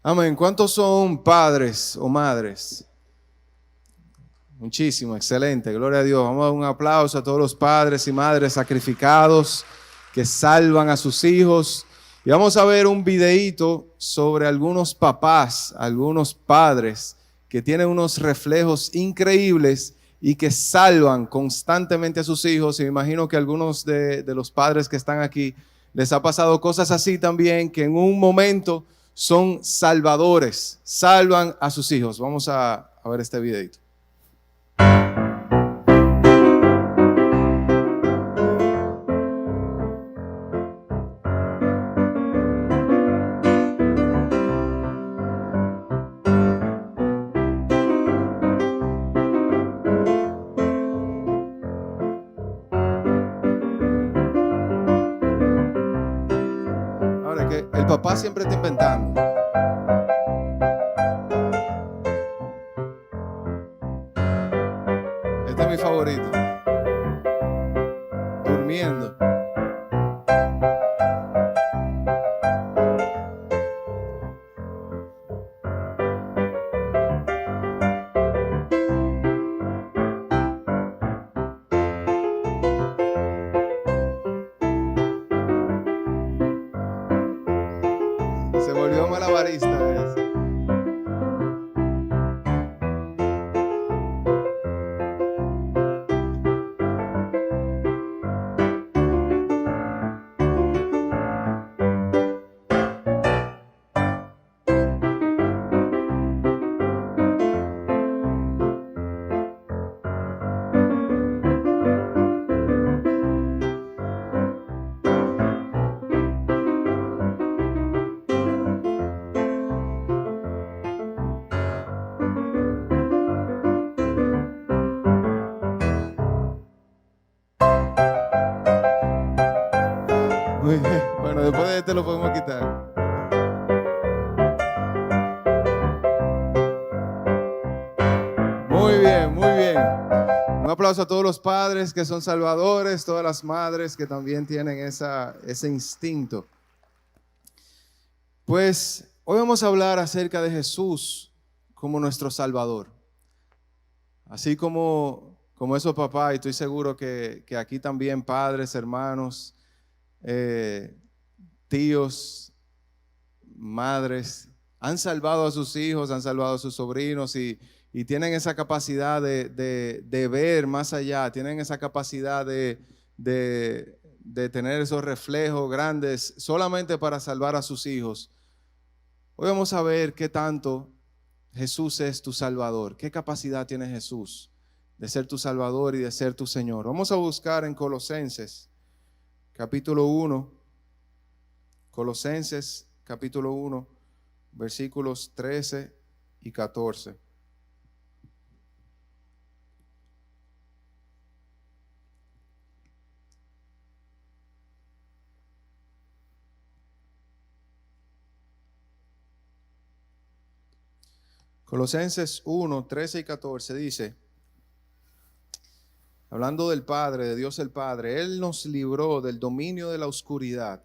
Amén. ¿Cuántos son padres o madres? Muchísimo, excelente, gloria a Dios. Vamos a dar un aplauso a todos los padres y madres sacrificados que salvan a sus hijos. Y vamos a ver un videíto sobre algunos papás, algunos padres que tienen unos reflejos increíbles y que salvan constantemente a sus hijos. Y me imagino que a algunos de los padres que están aquí les ha pasado cosas así también, que en un momento son salvadores, salvan a sus hijos. Vamos a ver este videito. Ahora que el papá siempre está inventando. Este es mi favorito. Durmiendo. Se volvió malabarista ese. Muy bien. Bueno, después de este lo podemos quitar. Muy bien, muy bien. Un aplauso a todos los padres que son salvadores, todas las madres que también tienen ese instinto. Pues hoy vamos a hablar acerca de Jesús como nuestro Salvador. Así como esos papás, y estoy seguro que aquí también padres, hermanos, tíos, madres, han salvado a sus hijos, han salvado a sus sobrinos y tienen esa capacidad de ver más allá, tienen esa capacidad de tener esos reflejos grandes solamente para salvar a sus hijos. Hoy vamos a ver qué tanto Jesús es tu Salvador, qué capacidad tiene Jesús de ser tu Salvador y de ser tu Señor. Vamos a buscar en Colosenses capítulo 1, Colosenses capítulo 1, versículos 13 y 14. Colosenses 1, 13 y 14 dice, hablando del Padre, de Dios el Padre, Él nos libró del dominio de la oscuridad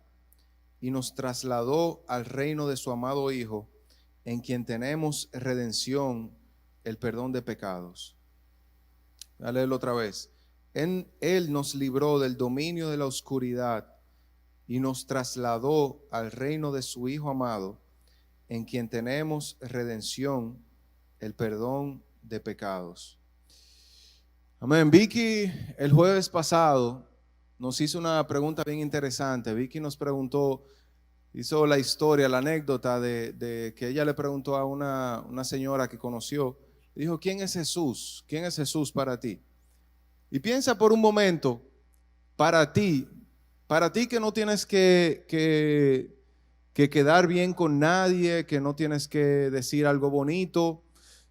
y nos trasladó al reino de su amado Hijo, en quien tenemos redención, el perdón de pecados. Voy a leerlo otra vez. Él nos libró del dominio de la oscuridad y nos trasladó al reino de su Hijo amado, en quien tenemos redención, el perdón de pecados. Amén. Vicky, el jueves pasado, nos hizo una pregunta bien interesante. Vicky nos preguntó, hizo la historia, la anécdota de que ella le preguntó a una señora que conoció, dijo, ¿quién es Jesús? ¿Quién es Jesús para ti? Y piensa por un momento, para ti que no tienes que quedar bien con nadie, que no tienes que decir algo bonito,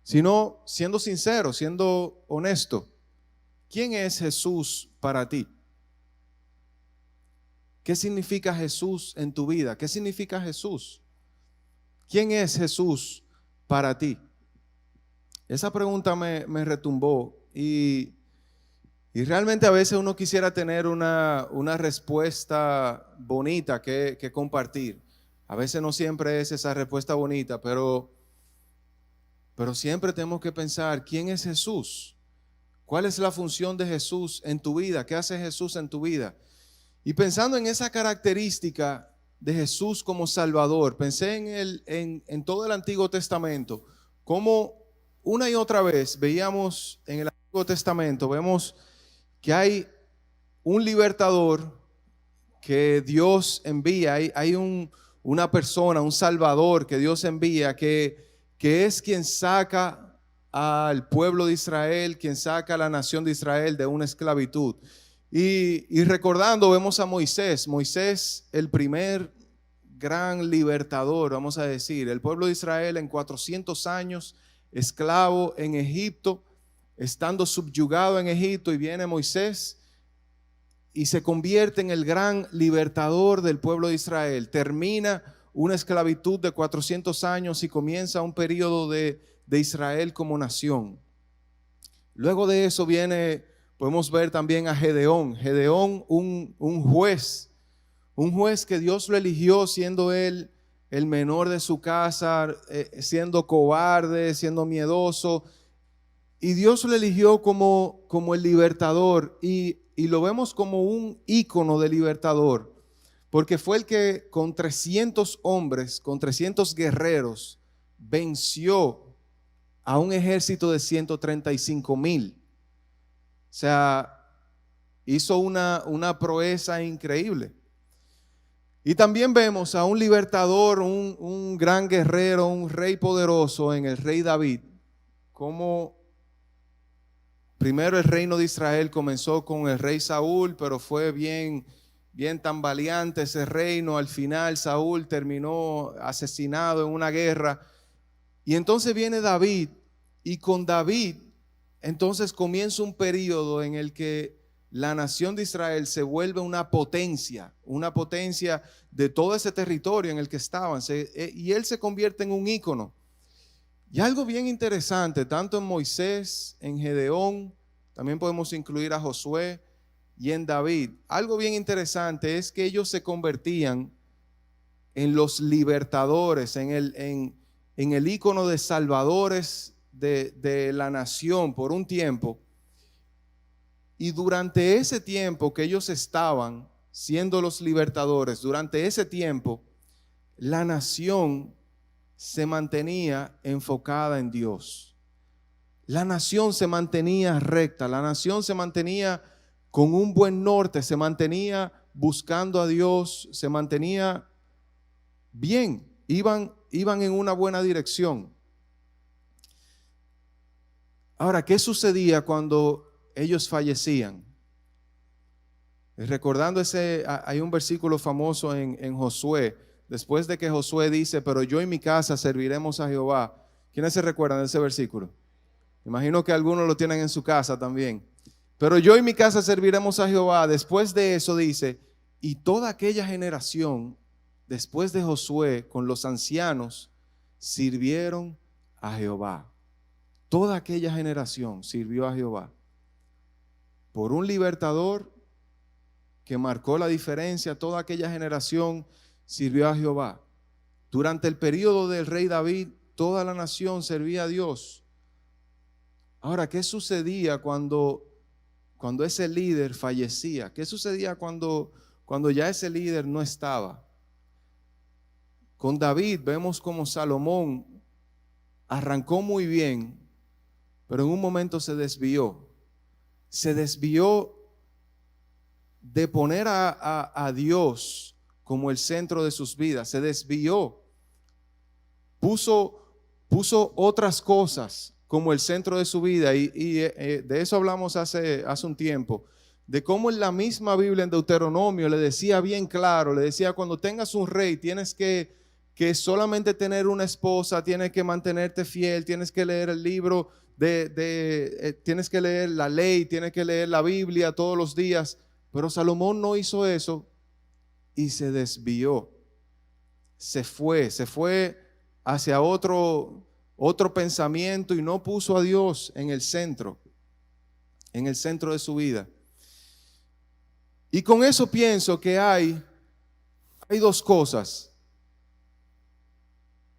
sino siendo sincero, siendo honesto. ¿Quién es Jesús para ti? ¿Qué significa Jesús en tu vida? ¿Qué significa Jesús? ¿Quién es Jesús para ti? Esa pregunta me retumbó y realmente a veces uno quisiera tener una respuesta bonita que compartir. A veces no siempre es esa respuesta bonita, pero siempre tenemos que pensar, ¿quién es Jesús? ¿Cuál es la función de Jesús en tu vida? ¿Qué hace Jesús en tu vida? Y pensando en esa característica de Jesús como Salvador, pensé en todo el Antiguo Testamento, como una y otra vez veíamos en el Antiguo Testamento, vemos que hay un libertador que Dios envía, hay una persona, un Salvador que Dios envía, que es quien saca al pueblo de Israel, quien saca a la nación de Israel de una esclavitud. Y recordando, vemos a Moisés, el primer gran libertador, vamos a decir, el pueblo de Israel en 400 años, esclavo en Egipto, estando subyugado en Egipto, y viene Moisés y se convierte en el gran libertador del pueblo de Israel. Termina una esclavitud de 400 años y comienza un periodo de Israel como nación. Luego de eso podemos ver también a Gedeón, un juez que Dios lo eligió siendo él el menor de su casa, siendo cobarde, siendo miedoso, y Dios lo eligió como el libertador, y lo vemos como un ícono de libertador, porque fue el que con 300 hombres, con 300 guerreros, venció a un ejército de 135,000. O sea, hizo una proeza increíble. Y también vemos a un libertador, un gran guerrero, un rey poderoso en el rey David. Como primero el reino de Israel comenzó con el rey Saúl, pero fue bien tambaleante ese reino. Al final Saúl terminó asesinado en una guerra. Y entonces viene David, y con David entonces comienza un periodo en el que la nación de Israel se vuelve una potencia de todo ese territorio en el que estaban, y él se convierte en un ícono. Y algo bien interesante, tanto en Moisés, en Gedeón, también podemos incluir a Josué, y en David, algo bien interesante es que ellos se convertían en los libertadores, en el ícono de salvadores de la nación por un tiempo. Y durante ese tiempo que ellos estaban siendo los libertadores, durante ese tiempo, la nación se mantenía enfocada en Dios. La nación se mantenía recta, la nación se mantenía con un buen norte, se mantenía buscando a Dios, se mantenía bien, iban en una buena dirección. Ahora, ¿qué sucedía cuando ellos fallecían? Recordando hay un versículo famoso en Josué, después de que Josué dice, pero yo y mi casa serviremos a Jehová. ¿Quiénes se recuerdan de ese versículo? Imagino que algunos lo tienen en su casa también. Pero yo y mi casa serviremos a Jehová. Después de eso dice, y toda aquella generación, después de Josué, con los ancianos, sirvieron a Jehová. Toda aquella generación sirvió a Jehová. Por un libertador que marcó la diferencia, toda aquella generación sirvió a Jehová. Durante el periodo del rey David, toda la nación servía a Dios. Ahora, ¿qué sucedía cuando ese líder fallecía? ¿Qué sucedía cuando ya ese líder no estaba? Con David vemos como Salomón arrancó muy bien, pero en un momento se desvió. Se desvió de poner a Dios como el centro de sus vidas. Se desvió. Puso otras cosas como el centro de su vida. Y de eso hablamos hace un tiempo. De cómo en la misma Biblia, en Deuteronomio, le decía bien claro, le decía, cuando tengas un rey, tienes que solamente tener una esposa, tienes que mantenerte fiel, tienes que leer el libro tienes que leer la ley, tienes que leer la Biblia todos los días. Pero Salomón no hizo eso y se desvió. Se fue hacia otro pensamiento y no puso a Dios en el centro de su vida. Y con eso pienso que hay dos cosas.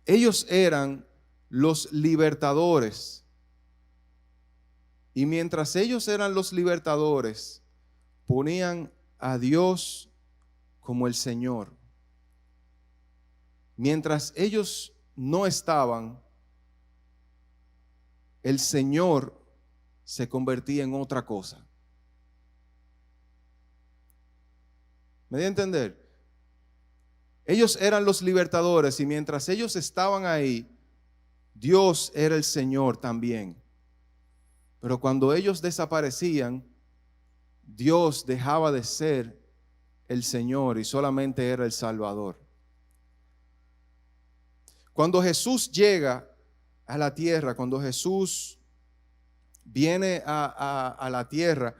Ellos eran los libertadores. Y mientras ellos eran los libertadores, ponían a Dios como el Señor. Mientras ellos no estaban, el Señor se convertía en otra cosa. ¿Me di a entender? Ellos eran los libertadores y mientras ellos estaban ahí, Dios era el Señor también. Pero cuando ellos desaparecían, Dios dejaba de ser el Señor y solamente era el Salvador. Cuando Jesús llega a la tierra, cuando Jesús viene a la tierra,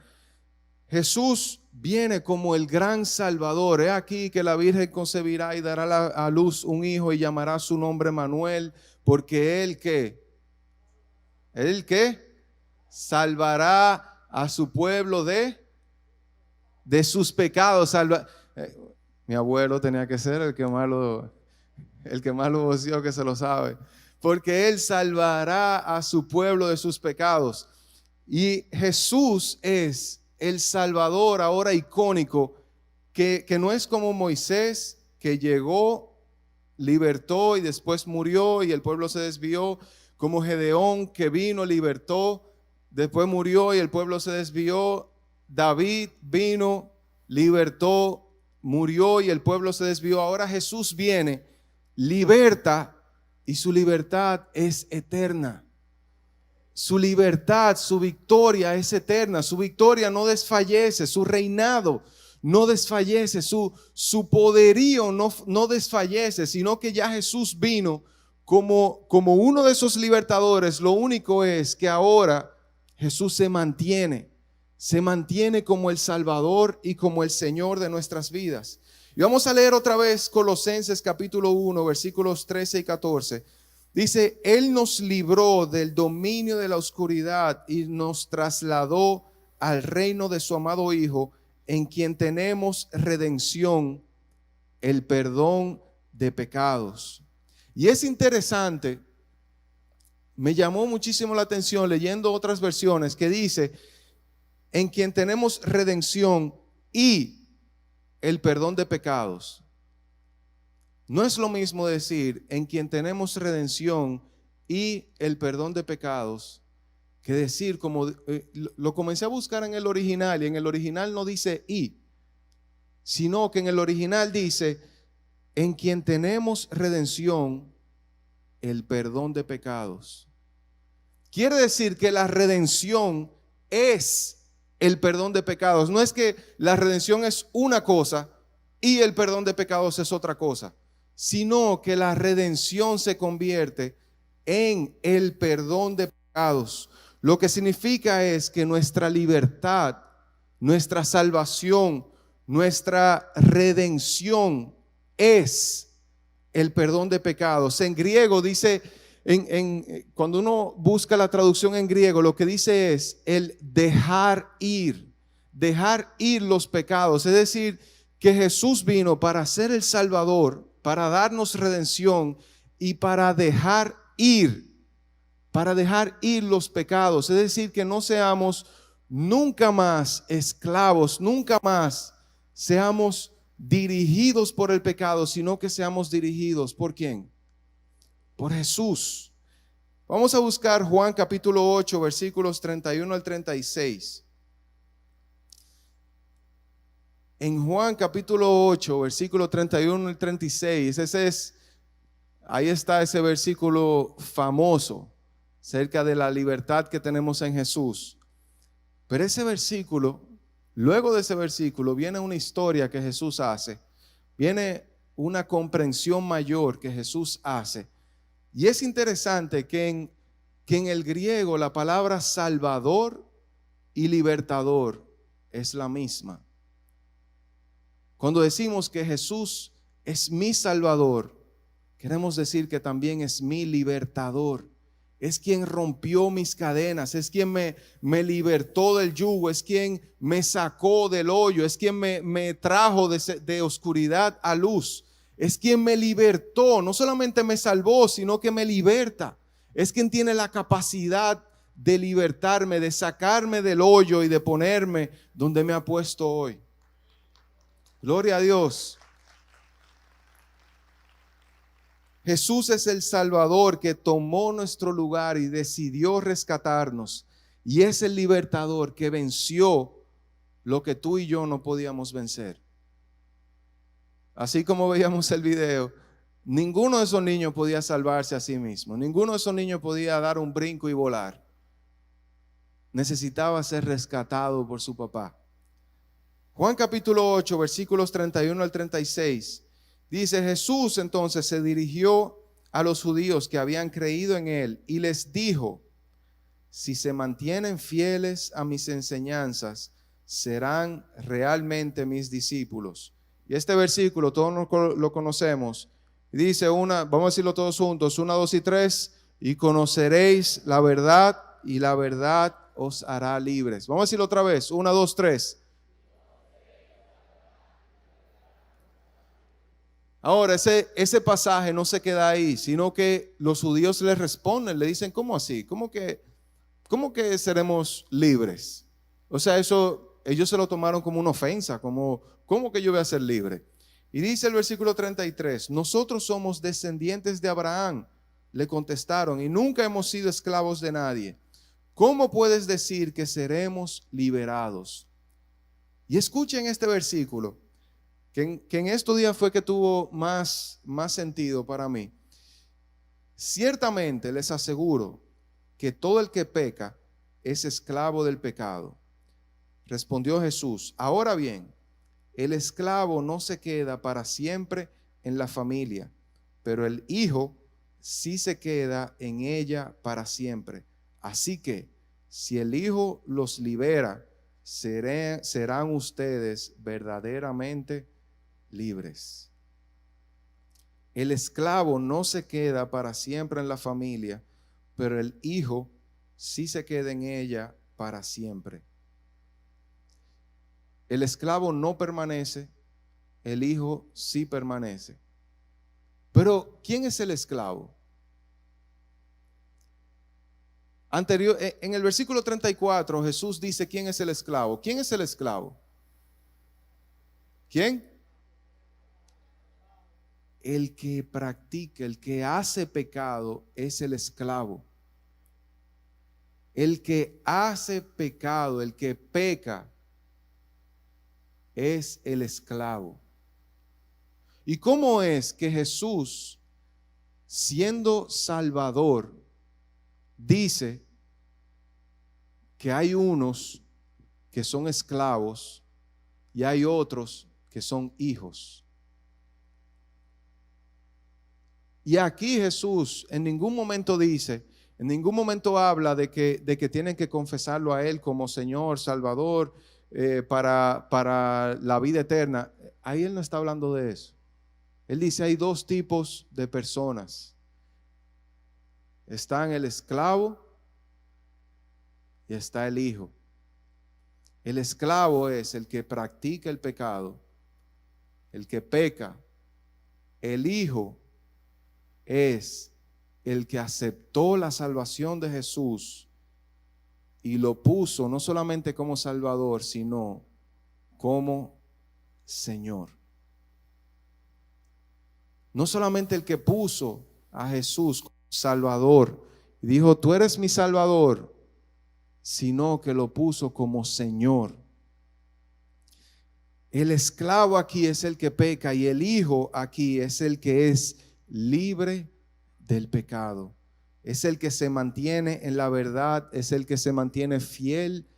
Jesús viene como el gran Salvador. He aquí que la Virgen concebirá y dará a luz un hijo y llamará su nombre Manuel, porque él salvará a su pueblo de sus pecados. Mi abuelo tenía que ser el que más lo voció, que se lo sabe. Porque él salvará a su pueblo de sus pecados. Y Jesús es el Salvador ahora icónico, que no es como Moisés, que llegó, libertó y después murió y el pueblo se desvió, como Gedeón, que vino, libertó, después murió y el pueblo se desvió. David vino, libertó, murió y el pueblo se desvió. Ahora Jesús viene, liberta y su libertad es eterna. Su libertad, su victoria es eterna. Su victoria no desfallece, su reinado no desfallece, su poderío no desfallece, sino que ya Jesús vino como uno de esos libertadores. Lo único es que ahora Jesús se mantiene como el Salvador y como el Señor de nuestras vidas. Y vamos a leer otra vez Colosenses capítulo 1, versículos 13 y 14. Dice, Él nos libró del dominio de la oscuridad y nos trasladó al reino de su amado Hijo, en quien tenemos redención, el perdón de pecados. Y es interesante, me llamó muchísimo la atención leyendo otras versiones que dice, en quien tenemos redención y el perdón de pecados. No es lo mismo decir en quien tenemos redención y el perdón de pecados, que decir como lo comencé a buscar en el original y en el original no dice y, sino que en el original dice en quien tenemos redención, el perdón de pecados. Quiere decir que la redención es el perdón de pecados. No es que la redención es una cosa y el perdón de pecados es otra cosa, sino que la redención se convierte en el perdón de pecados. Lo que significa es que nuestra libertad, nuestra salvación, nuestra redención es el perdón de pecados. En griego dice, cuando uno busca la traducción en griego, lo que dice es el dejar ir los pecados. Es decir, que Jesús vino para ser el Salvador, para darnos redención y para dejar ir los pecados. Es decir, que no seamos nunca más esclavos, nunca más seamos dirigidos por el pecado, sino que seamos dirigidos ¿por quién? Por Jesús. Vamos a buscar Juan capítulo 8, versículos 31 al 36. En Juan capítulo 8, versículo 31 al 36, ahí está ese versículo famoso acerca de la libertad que tenemos en Jesús. Pero ese versículo, luego de ese versículo, viene una historia que Jesús hace, viene una comprensión mayor que Jesús hace. Y es interesante que en el griego la palabra salvador y libertador es la misma. Cuando decimos que Jesús es mi Salvador, queremos decir que también es mi libertador. Es quien rompió mis cadenas, es quien me libertó del yugo, es quien me sacó del hoyo, es quien me trajo de oscuridad a luz. Es quien me libertó, no solamente me salvó, sino que me liberta. Es quien tiene la capacidad de libertarme, de sacarme del hoyo y de ponerme donde me ha puesto hoy. Gloria a Dios. Jesús es el Salvador que tomó nuestro lugar y decidió rescatarnos. Y es el libertador que venció lo que tú y yo no podíamos vencer. Así como veíamos el video, ninguno de esos niños podía salvarse a sí mismo. Ninguno de esos niños podía dar un brinco y volar. Necesitaba ser rescatado por su papá. Juan capítulo 8, versículos 31 al 36. Dice: Jesús entonces se dirigió a los judíos que habían creído en él y les dijo: si se mantienen fieles a mis enseñanzas, serán realmente mis discípulos. Y este versículo todos lo conocemos. Dice vamos a decirlo todos juntos, 1, 2 y 3, y conoceréis la verdad y la verdad os hará libres. Vamos a decirlo otra vez, 1, 2, 3. Ahora, ese pasaje no se queda ahí, sino que los judíos le responden, le dicen: ¿cómo así? ¿Cómo que seremos libres? O sea, eso ellos se lo tomaron como una ofensa, ¿cómo que yo voy a ser libre? Y dice el versículo 33, nosotros somos descendientes de Abraham, le contestaron, y nunca hemos sido esclavos de nadie. ¿Cómo puedes decir que seremos liberados? Y escuchen este versículo, que en estos días fue que tuvo más sentido para mí. Ciertamente les aseguro que todo el que peca es esclavo del pecado. Respondió Jesús: ahora bien, el esclavo no se queda para siempre en la familia, pero el hijo sí se queda en ella para siempre. Así que, si el hijo los libera, serán ustedes verdaderamente libres. El esclavo no se queda para siempre en la familia, pero el hijo sí se queda en ella para siempre. El esclavo no permanece, el hijo sí permanece. Pero ¿quién es el esclavo? En el versículo 34 Jesús dice quién es el esclavo. ¿Quién es el esclavo? ¿Quién? El que practica, el que hace pecado es el esclavo. El que hace pecado, el que peca, es el esclavo. ¿Y cómo es que Jesús, siendo Salvador, dice que hay unos que son esclavos y hay otros que son hijos? Y aquí Jesús en ningún momento dice, en ningún momento habla de que tienen que confesarlo a Él como Señor, Salvador, para la vida eterna. Ahí Él no está hablando de eso. Él dice: hay dos tipos de personas. Están el esclavo y está el hijo. El esclavo es el que practica el pecado, el que peca. El hijo es el que aceptó la salvación de Jesús y lo puso no solamente como Salvador, sino como Señor. No solamente el que puso a Jesús como Salvador y dijo: tú eres mi Salvador, sino que lo puso como Señor. El esclavo aquí es el que peca y el hijo aquí es el que es libre del pecado. Es el que se mantiene en la verdad, es el que se mantiene fiel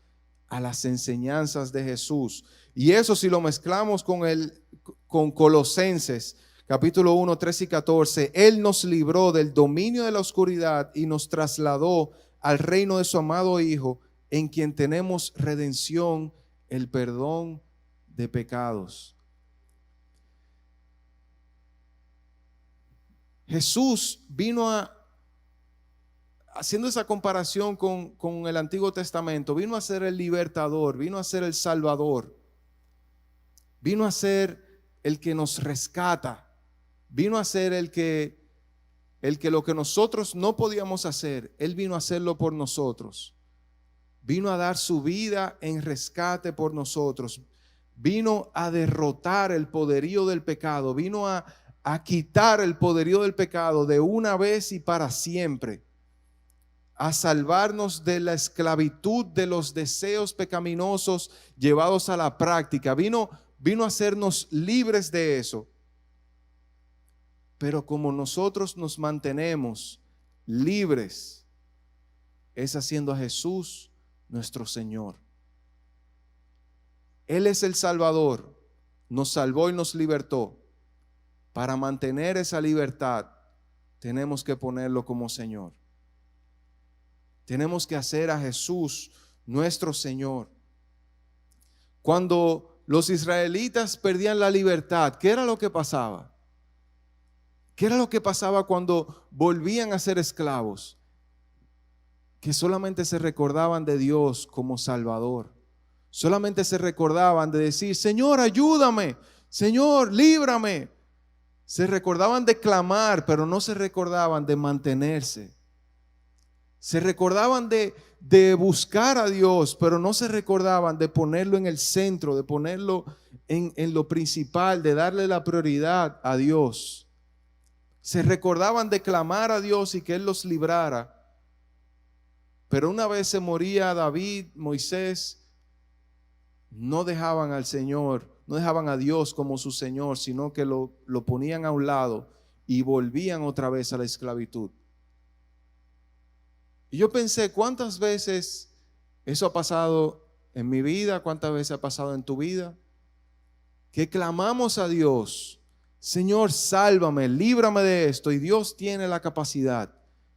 a las enseñanzas de Jesús. Y eso, si lo mezclamos con Colosenses capítulo 1, 13 y 14, Él nos libró del dominio de la oscuridad y nos trasladó al reino de su amado Hijo, en quien tenemos redención, el perdón de pecados. Jesús vino haciendo esa comparación con el Antiguo Testamento, vino a ser el libertador, vino a ser el Salvador, vino a ser el que nos rescata. Vino a ser el que lo que nosotros no podíamos hacer, Él vino a hacerlo por nosotros. Vino a dar su vida en rescate por nosotros. Vino a derrotar el poderío del pecado. Vino a quitar el poderío del pecado de una vez y para siempre. A salvarnos de la esclavitud de los deseos pecaminosos llevados a la práctica. Vino a hacernos libres de eso. Pero como nosotros nos mantenemos libres, es haciendo a Jesús nuestro Señor. Él es el Salvador, nos salvó y nos libertó. Para mantener esa libertad, tenemos que ponerlo como Señor. Tenemos que hacer a Jesús nuestro Señor. Cuando los israelitas perdían la libertad, ¿qué era lo que pasaba? ¿Qué era lo que pasaba cuando volvían a ser esclavos? Que solamente se recordaban de Dios como Salvador. Solamente se recordaban de decir, Señor, ayúdame, Señor, líbrame. Se recordaban de clamar, pero no se recordaban de mantenerse. Se recordaban de buscar a Dios, pero no se recordaban de ponerlo en el centro, de ponerlo en lo principal, de darle la prioridad a Dios. Se recordaban de clamar a Dios y que Él los librara. Pero una vez se moría David, Moisés, no dejaban al Señor, no dejaban a Dios como su Señor, sino que lo ponían a un lado y volvían otra vez a la esclavitud. Y yo pensé, ¿cuántas veces eso ha pasado en mi vida? ¿Cuántas veces ha pasado en tu vida? Que clamamos a Dios, Señor, sálvame, líbrame de esto. Y Dios tiene la capacidad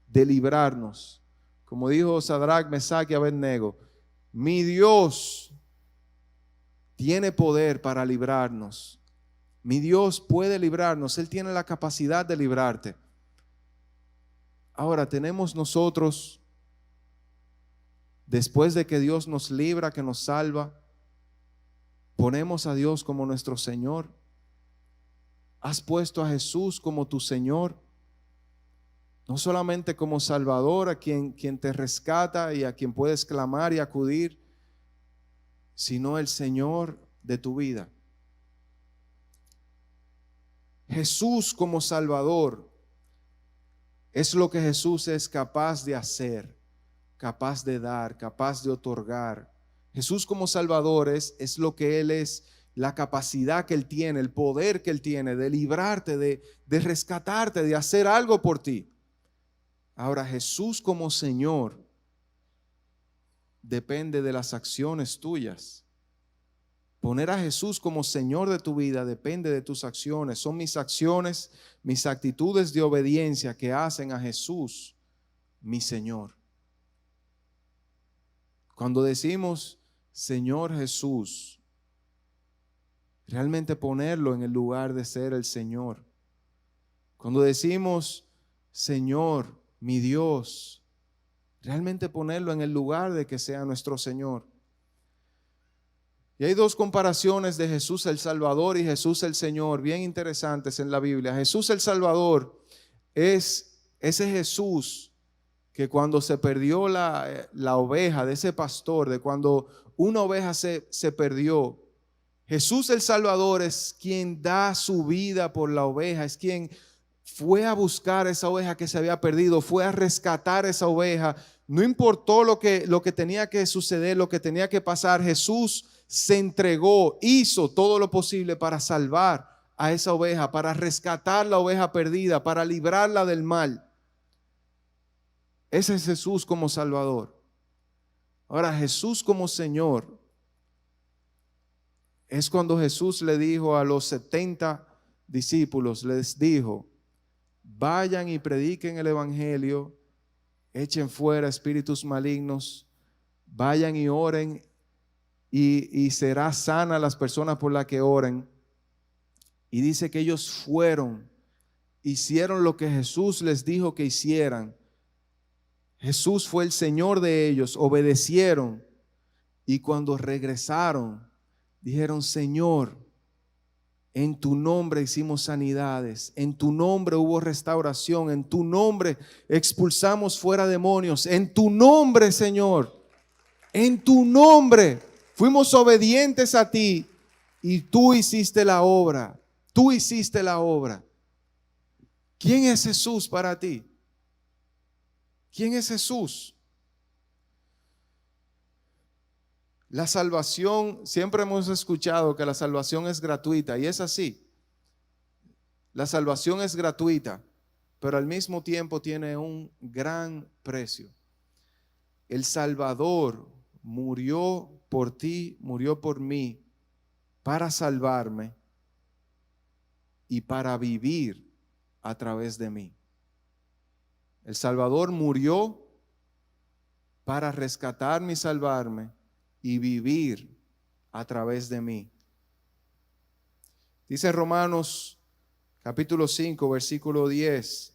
de librarnos. Como dijo Sadrach, Mesach y Abednego, mi Dios tiene poder para librarnos. Mi Dios puede librarnos. Él tiene la capacidad de librarte. Ahora tenemos nosotros, después de que Dios nos libra, que nos salva, ponemos a Dios como nuestro Señor. ¿Has puesto a Jesús como tu Señor? No solamente como Salvador, a quien te rescata y a quien puedes clamar y acudir, sino el Señor de tu vida. Jesús como Salvador es lo que Jesús es capaz de hacer, capaz de dar, capaz de otorgar. Jesús como Salvador es lo que Él es, la capacidad que Él tiene, el poder que Él tiene de librarte, de rescatarte, de hacer algo por ti. Ahora, Jesús como Señor depende de las acciones tuyas. Poner a Jesús como Señor de tu vida depende de tus acciones. Son mis acciones, mis actitudes de obediencia que hacen a Jesús mi Señor. Cuando decimos Señor Jesús, realmente ponerlo en el lugar de ser el Señor. Cuando decimos Señor, mi Dios, realmente ponerlo en el lugar de que sea nuestro Señor. Y hay dos comparaciones de Jesús el Salvador y Jesús el Señor, bien interesantes en la Biblia. Jesús el Salvador es ese Jesús que cuando se perdió la oveja de ese pastor, de cuando una oveja se perdió, Jesús el Salvador es quien da su vida por la oveja, es quien fue a buscar esa oveja que se había perdido, fue a rescatar esa oveja. No importó lo que tenía que suceder, lo que tenía que pasar, Jesús se entregó, hizo todo lo posible para salvar a esa oveja, para rescatar la oveja perdida, para librarla del mal. Ese es Jesús como Salvador. Ahora, Jesús como Señor es cuando Jesús le dijo a los 70 discípulos, les dijo, vayan y prediquen el evangelio, echen fuera espíritus malignos, vayan y oren y será sana las personas por las que oren. Y dice que ellos fueron, hicieron lo que Jesús les dijo que hicieran. Jesús fue el Señor de ellos, obedecieron y cuando regresaron dijeron, Señor, En tu nombre hicimos sanidades, en tu nombre hubo restauración, en tu nombre expulsamos fuera demonios, en tu nombre, Señor, en tu nombre fuimos obedientes a ti y tú hiciste la obra, tú hiciste la obra. ¿Quién es Jesús para ti? ¿Quién es Jesús? La salvación, siempre hemos escuchado que la salvación es gratuita y es así. La salvación es gratuita, pero al mismo tiempo tiene un gran precio. El Salvador murió por ti, murió por mí, para salvarme y para vivir a través de mí. El Salvador murió para rescatarme y salvarme y vivir a través de mí. Dice Romanos capítulo 5, versículo 10,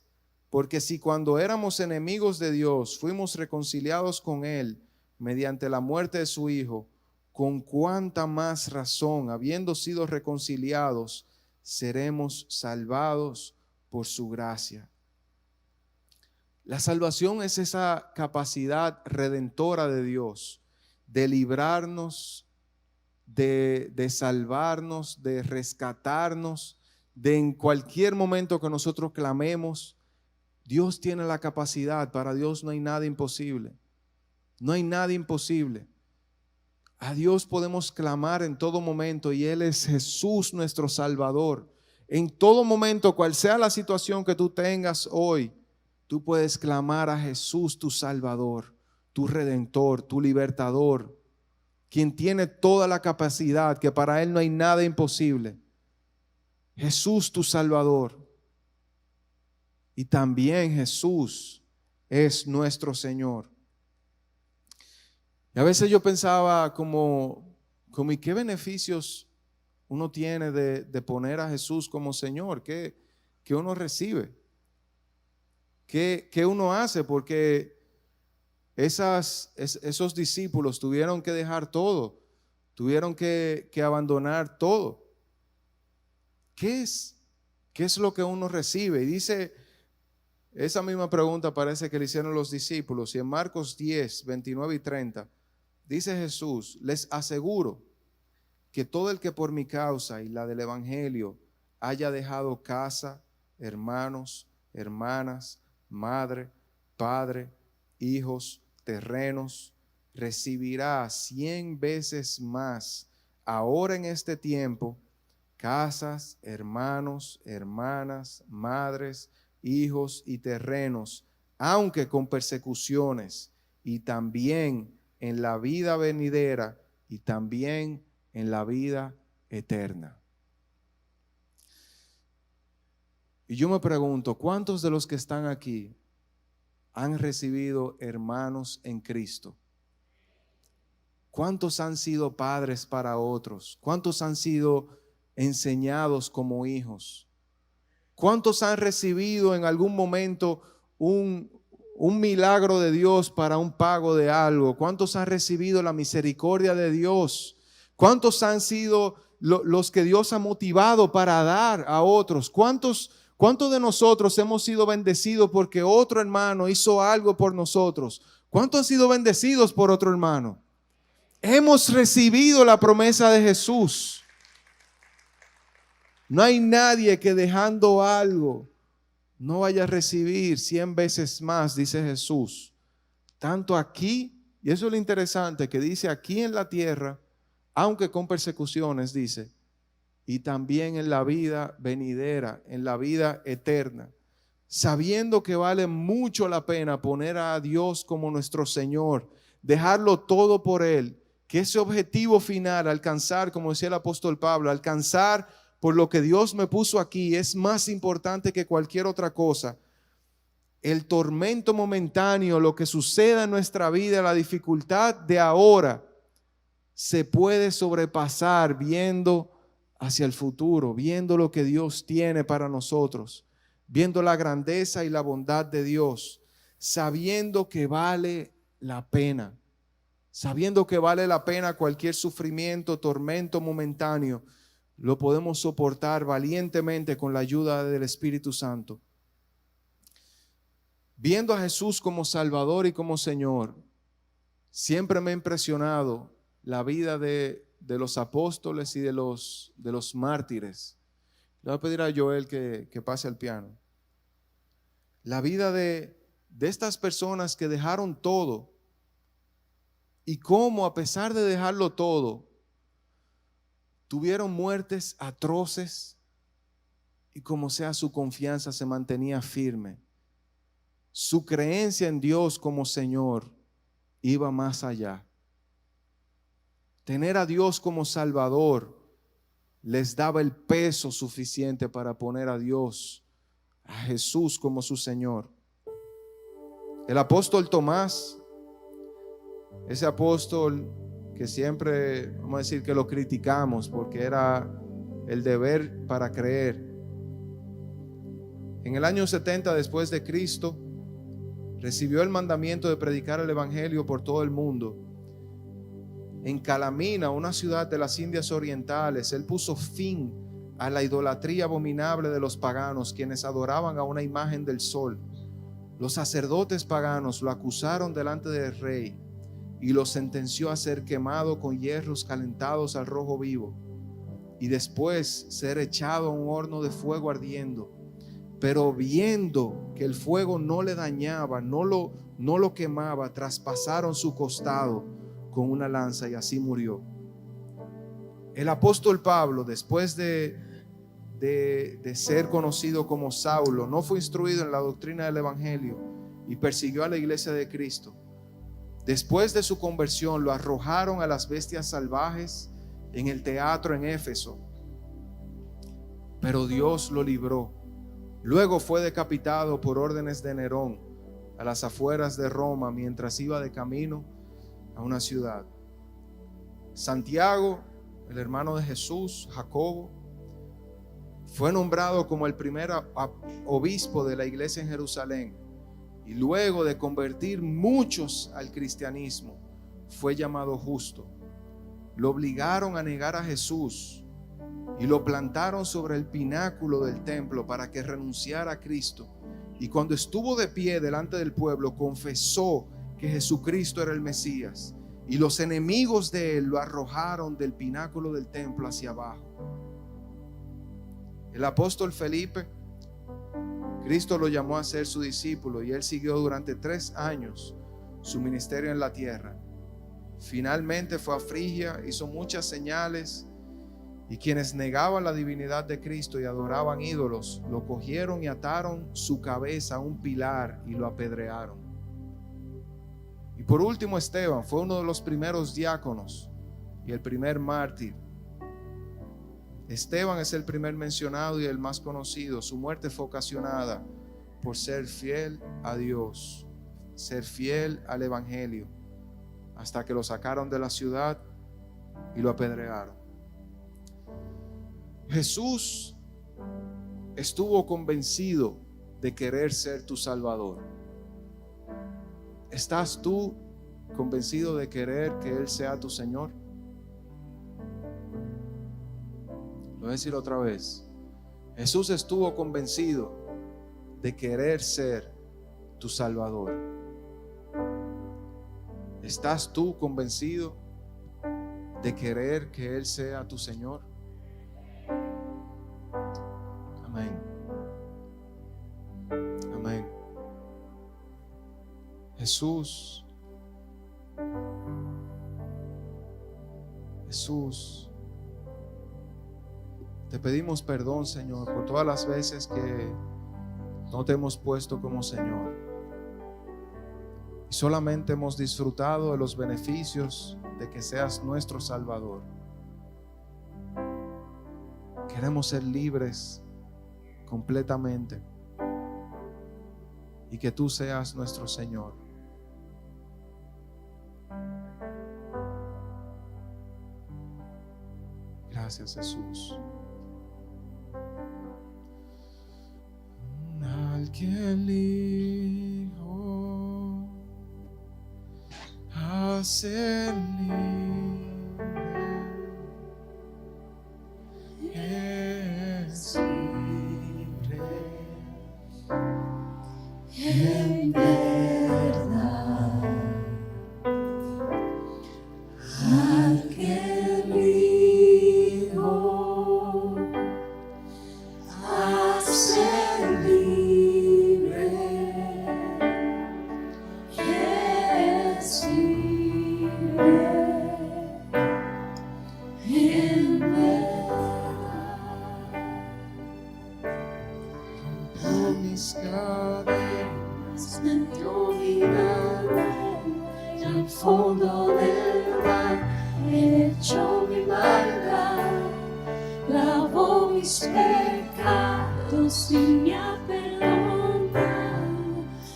porque si cuando éramos enemigos de Dios fuimos reconciliados con Él mediante la muerte de su Hijo, con cuánta más razón, habiendo sido reconciliados, seremos salvados por su gracia. La salvación es esa capacidad redentora de Dios de librarnos, de salvarnos, de rescatarnos, de en cualquier momento que nosotros clamemos. Dios tiene la capacidad. Para Dios no hay nada imposible. No hay nada imposible. A Dios podemos clamar en todo momento y Él es Jesús nuestro Salvador. En todo momento, cual sea la situación que tú tengas hoy, tú puedes clamar a Jesús tu Salvador, tu Redentor, tu Libertador, quien tiene toda la capacidad, que para Él no hay nada imposible. Jesús tu Salvador. Y también Jesús es nuestro Señor. Y a veces yo pensaba como ¿y qué beneficios uno tiene de poner a Jesús como Señor? ¿Qué uno recibe? ¿Qué uno hace? Porque esos discípulos tuvieron que dejar todo, tuvieron que abandonar todo. ¿Qué es lo que uno recibe? Y dice, esa misma pregunta parece que le hicieron los discípulos, y en Marcos 10, 29 y 30, dice Jesús: les aseguro que todo el que por mi causa y la del evangelio haya dejado casa, hermanos, hermanas, madre, padre, hijos, terrenos, recibirá 100 veces más ahora en este tiempo, casas, hermanos, hermanas, madres, hijos y terrenos, aunque con persecuciones, y también en la vida venidera y también en la vida eterna. Y yo me pregunto, ¿cuántos de los que están aquí han recibido hermanos en Cristo? ¿Cuántos han sido padres para otros? ¿Cuántos han sido enseñados como hijos? ¿Cuántos han recibido en algún momento un milagro de Dios para un pago de algo? ¿Cuántos han recibido la misericordia de Dios? ¿Cuántos han sido los que Dios ha motivado para dar a otros? ¿Cuántos de nosotros hemos sido bendecidos porque otro hermano hizo algo por nosotros? ¿Cuántos han sido bendecidos por otro hermano? Hemos recibido la promesa de Jesús. No hay nadie que dejando algo no vaya a recibir 100 veces más, dice Jesús. Tanto aquí, y eso es lo interesante, que dice aquí en la tierra, aunque con persecuciones, dice, y también en la vida venidera, en la vida eterna, sabiendo que vale mucho la pena poner a Dios como nuestro Señor, dejarlo todo por Él, que ese objetivo final, alcanzar, como decía el apóstol Pablo, alcanzar por lo que Dios me puso aquí, es más importante que cualquier otra cosa. El tormento momentáneo, lo que suceda en nuestra vida, la dificultad de ahora, se puede sobrepasar viendo hacia el futuro, viendo lo que Dios tiene para nosotros, viendo la grandeza y la bondad de Dios, sabiendo que vale la pena, sabiendo que vale la pena cualquier sufrimiento, tormento momentáneo, lo podemos soportar valientemente con la ayuda del Espíritu Santo. Viendo a Jesús como Salvador y como Señor, siempre me ha impresionado la vida de los apóstoles y de los mártires. Le voy a pedir a Joel que pase al piano. La vida de estas personas que dejaron todo, y cómo a pesar de dejarlo todo, tuvieron muertes atroces, y como sea su confianza se mantenía firme. Su creencia en Dios como Señor iba más allá. Tener a Dios como Salvador les daba el peso suficiente para poner a Dios, a Jesús como su Señor. El apóstol Tomás, ese apóstol que siempre, vamos a decir que lo criticamos porque era el deber para creer. En el año 70 después de Cristo, recibió el mandamiento de predicar el evangelio por todo el mundo. En Calamina, una ciudad de las Indias Orientales, él puso fin a la idolatría abominable de los paganos, quienes adoraban a una imagen del sol. Los sacerdotes paganos lo acusaron delante del rey y lo sentenció a ser quemado con hierros calentados al rojo vivo y después ser echado a un horno de fuego ardiendo. Pero viendo que el fuego no le dañaba, no lo quemaba, traspasaron su costado con una lanza y así murió. El apóstol Pablo, después de ser conocido como Saulo, no fue instruido en la doctrina del evangelio y persiguió a la iglesia de Cristo. Después de su conversión lo arrojaron a las bestias salvajes en el teatro en Éfeso, pero Dios lo libró. Luego fue decapitado por órdenes de Nerón a las afueras de Roma mientras iba de camino a una ciudad. Santiago, el hermano de Jesús, Jacobo, fue nombrado como el primer obispo de la iglesia en Jerusalén, y luego de convertir muchos al cristianismo, fue llamado justo. Lo obligaron a negar a Jesús y lo plantaron sobre el pináculo del templo para que renunciara a Cristo. Y cuando estuvo de pie delante del pueblo, confesó que Jesucristo era el Mesías. Y los enemigos de él lo arrojaron del pináculo del templo hacia abajo. El apóstol Felipe, Cristo lo llamó a ser su discípulo y él siguió durante 3 años su ministerio en la tierra. Finalmente fue a Frigia, hizo muchas señales, y quienes negaban la divinidad de Cristo y adoraban ídolos, lo cogieron y ataron su cabeza a un pilar y lo apedrearon. Y por último, Esteban fue uno de los primeros diáconos y el primer mártir. Esteban es el primer mencionado y el más conocido. Su muerte fue ocasionada por ser fiel a Dios, ser fiel al evangelio, hasta que lo sacaron de la ciudad y lo apedrearon. Jesús estuvo convencido de querer ser tu Salvador. ¿Estás tú convencido de querer que Él sea tu Señor? Lo voy a decir otra vez. Jesús estuvo convencido de querer ser tu Salvador. ¿Estás tú convencido de querer que Él sea tu Señor? Amén. Amén. Jesús, te pedimos perdón, Señor, por todas las veces que no te hemos puesto como Señor y solamente hemos disfrutado de los beneficios de que seas nuestro Salvador. Queremos ser libres completamente y que tú seas nuestro Señor. Gracias, Jesús. Al que el Hijo hace libre, me dio vida nueva, y al fondo del mar echó mi maldad, lavó mis pecados y me ha perdonado,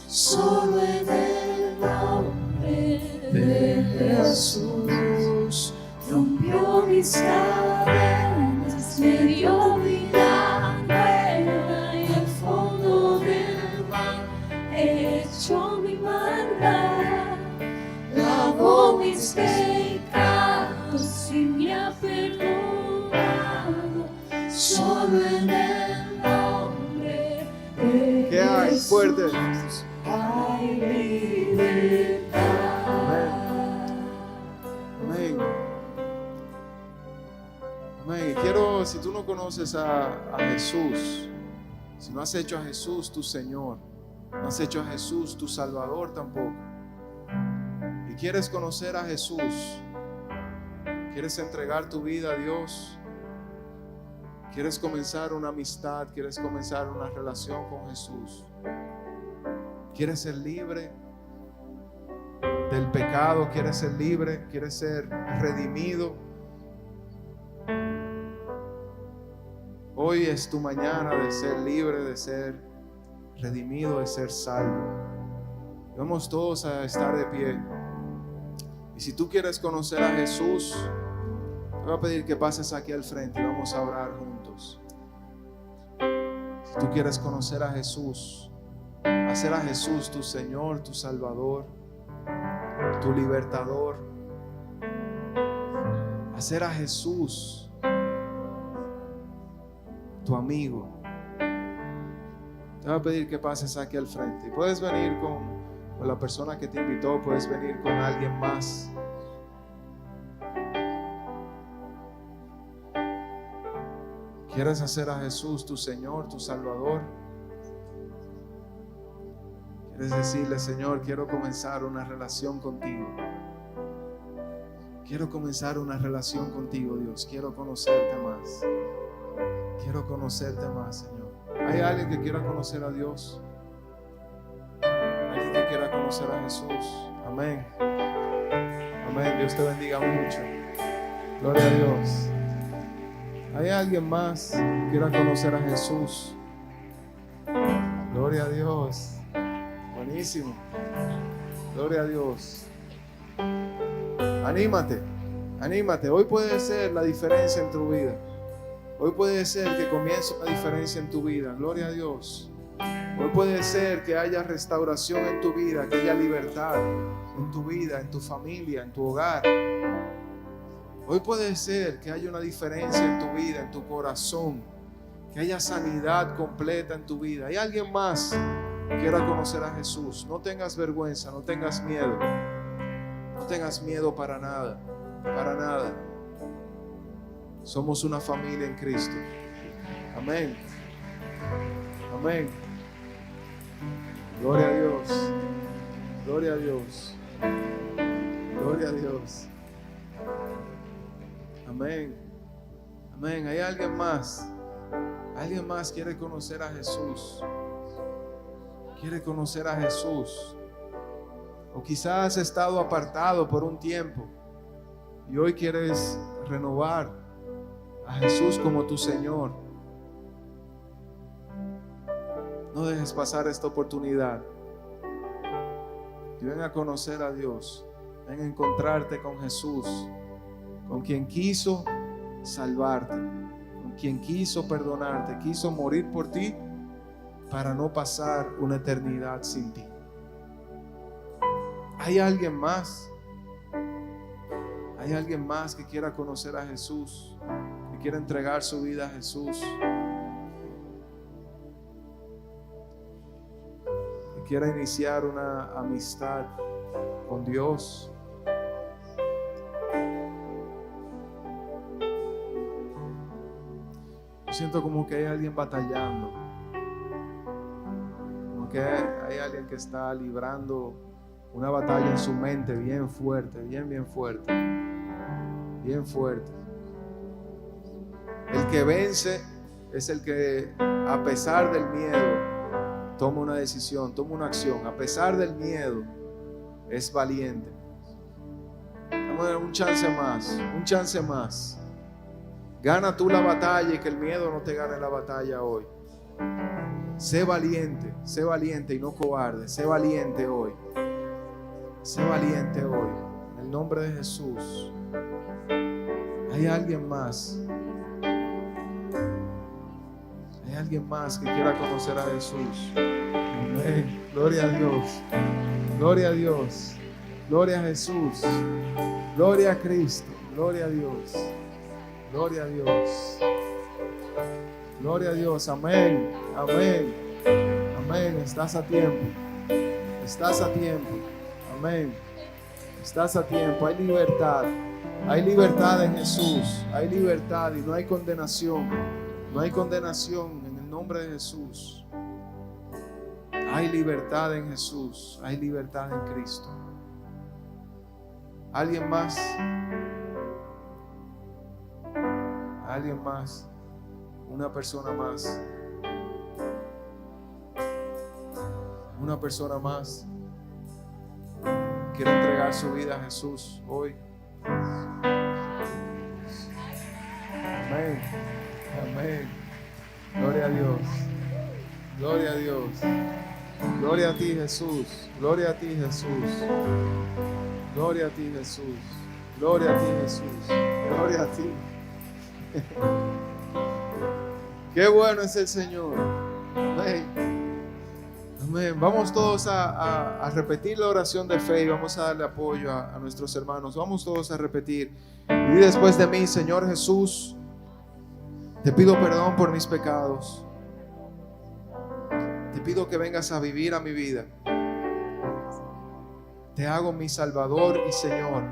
solo en el nombre de Jesús. Rompió mis cadenas, me dio vida nueva, y al fondo del mar echó mi maldad, lavó mis pecados y me ha perdonado, solo en el nombre de ¿Qué hay? Fuerte. Jesús hay libertad. Amén. Amén. Y quiero, si tú no conoces a Jesús, si no has hecho a Jesús tu Señor, no has hecho a Jesús tu Salvador tampoco, y quieres conocer a Jesús, quieres entregar tu vida a Dios, quieres comenzar una amistad, quieres comenzar una relación con Jesús, quieres ser libre del pecado, quieres ser libre, quieres ser redimido. Hoy es tu mañana de ser libre, de ser redimido, de ser salvo. Vamos todos a estar de pie. Y si tú quieres conocer a Jesús, te voy a pedir que pases aquí al frente y vamos a orar juntos. Si tú quieres conocer a Jesús, hacer a Jesús tu Señor, tu Salvador, tu libertador, hacer a Jesús tu amigo, te voy a pedir que pases aquí al frente. Puedes venir con la persona que te invitó, puedes venir con alguien más. ¿Quieres hacer a Jesús tu Señor, tu Salvador? ¿Quieres decirle: Señor, quiero comenzar una relación contigo? Quiero comenzar una relación contigo, Dios. Quiero conocerte más. Quiero conocerte más, Señor. ¿Hay alguien que quiera conocer a Dios? ¿Alguien que quiera conocer a Jesús? Amén. Amén. Dios te bendiga mucho. Gloria a Dios. ¿Hay alguien más que quiera conocer a Jesús? Gloria a Dios. Buenísimo. Gloria a Dios. Anímate. Anímate. Hoy puede ser la diferencia en tu vida. Hoy puede ser que comience una diferencia en tu vida. Gloria a Dios. Hoy puede ser que haya restauración en tu vida, que haya libertad en tu vida, en tu familia, en tu hogar. Hoy puede ser que haya una diferencia en tu vida, en tu corazón, que haya sanidad completa en tu vida. ¿Hay alguien más que quiera conocer a Jesús? No tengas vergüenza, no tengas miedo. No tengas miedo para nada, para nada. Somos una familia en Cristo. Amén. Amén. Gloria a Dios. Gloria a Dios. Gloria a Dios. Amén. Amén. ¿Hay alguien más? ¿Alguien más quiere conocer a Jesús? ¿Quiere conocer a Jesús? O quizás has estado apartado por un tiempo y hoy quieres renovar a Jesús como tu Señor. No dejes pasar esta oportunidad. Y ven a conocer a Dios. Ven a encontrarte con Jesús, con quien quiso salvarte, con quien quiso perdonarte, quiso morir por ti para no pasar una eternidad sin ti. ¿Hay alguien más? ¿Hay alguien más que quiera conocer a Jesús? Que quiera entregar su vida a Jesús? Que quiera iniciar una amistad con Dios? Yo siento como que hay alguien batallando. Como que hay alguien que está librando una batalla en su mente bien fuerte, bien fuerte. Bien fuerte. El que vence es el que, a pesar del miedo, toma una decisión, toma una acción. A pesar del miedo, es valiente. Vamos a dar un chance más, un chance más. Gana tú la batalla y que el miedo no te gane la batalla hoy. Sé valiente y no cobarde. Sé valiente hoy. Sé valiente hoy. En el nombre de Jesús. Hay alguien más. Hay alguien más que quiera conocer a Jesús. Amén. Gloria a Dios. Gloria a Dios. Gloria a Jesús. Gloria a Cristo. Gloria a Dios. Gloria a Dios. Gloria a Dios. Amén. Amén. Amén. Estás a tiempo. Estás a tiempo. Amén. Estás a tiempo. Hay libertad. Hay libertad en Jesús. Hay libertad y no hay condenación. No hay condenación en el nombre de Jesús. Hay libertad en Jesús. Hay libertad en Cristo. ¿Alguien más? ¿Alguien más? Una persona más. Una persona más. Quiere entregar su vida a Jesús hoy. Amén. Amén. Gloria a Dios. Gloria a Dios. Gloria a ti, Jesús. Gloria a ti, Jesús. Gloria a ti, Jesús. Gloria a ti, Jesús. Gloria a ti. Qué bueno es el Señor. Amén. Amén. Vamos todos a repetir la oración de fe y vamos a darle apoyo a nuestros hermanos. Vamos todos a repetir. Y después de mí, Señor Jesús, te pido perdón por mis pecados. Te pido que vengas a vivir a mi vida. Te hago mi Salvador y Señor.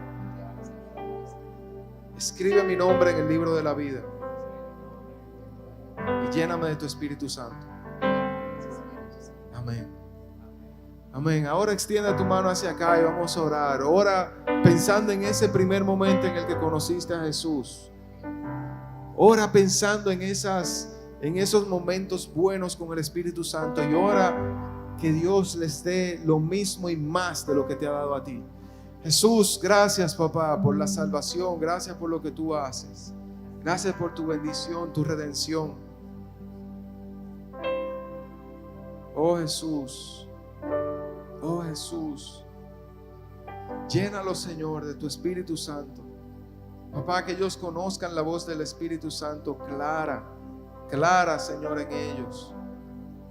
Escribe mi nombre en el libro de la vida y lléname de tu Espíritu Santo. Amén. Amén. Ahora extiende tu mano hacia acá y vamos a orar. Ora pensando en ese primer momento en el que conociste a Jesús. Ora pensando en esos momentos buenos con el Espíritu Santo y ora que Dios les dé lo mismo y más de lo que te ha dado a ti. Jesús, gracias, papá, por la salvación. Gracias por lo que tú haces. Gracias por tu bendición, tu redención. Oh Jesús, oh Jesús, llénalos, Señor, de tu Espíritu Santo. Papá, que ellos conozcan la voz del Espíritu Santo clara, clara, Señor, en ellos.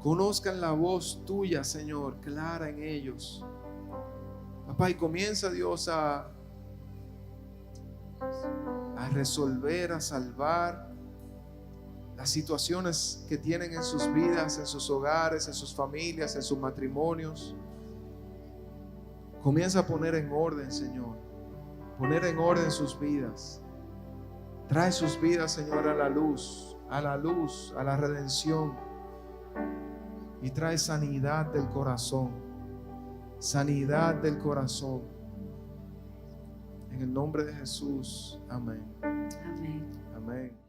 Conozcan la voz tuya, Señor, clara en ellos. Papá, y comienza, Dios, a resolver, a salvar las situaciones que tienen en sus vidas, en sus hogares, en sus familias, en sus matrimonios. Comienza a poner en orden, Señor. Poner en orden sus vidas. Trae sus vidas, Señor, a la luz, a la redención. Y trae sanidad del corazón. Sanidad del corazón. En el nombre de Jesús. Amén. Amén. Amén.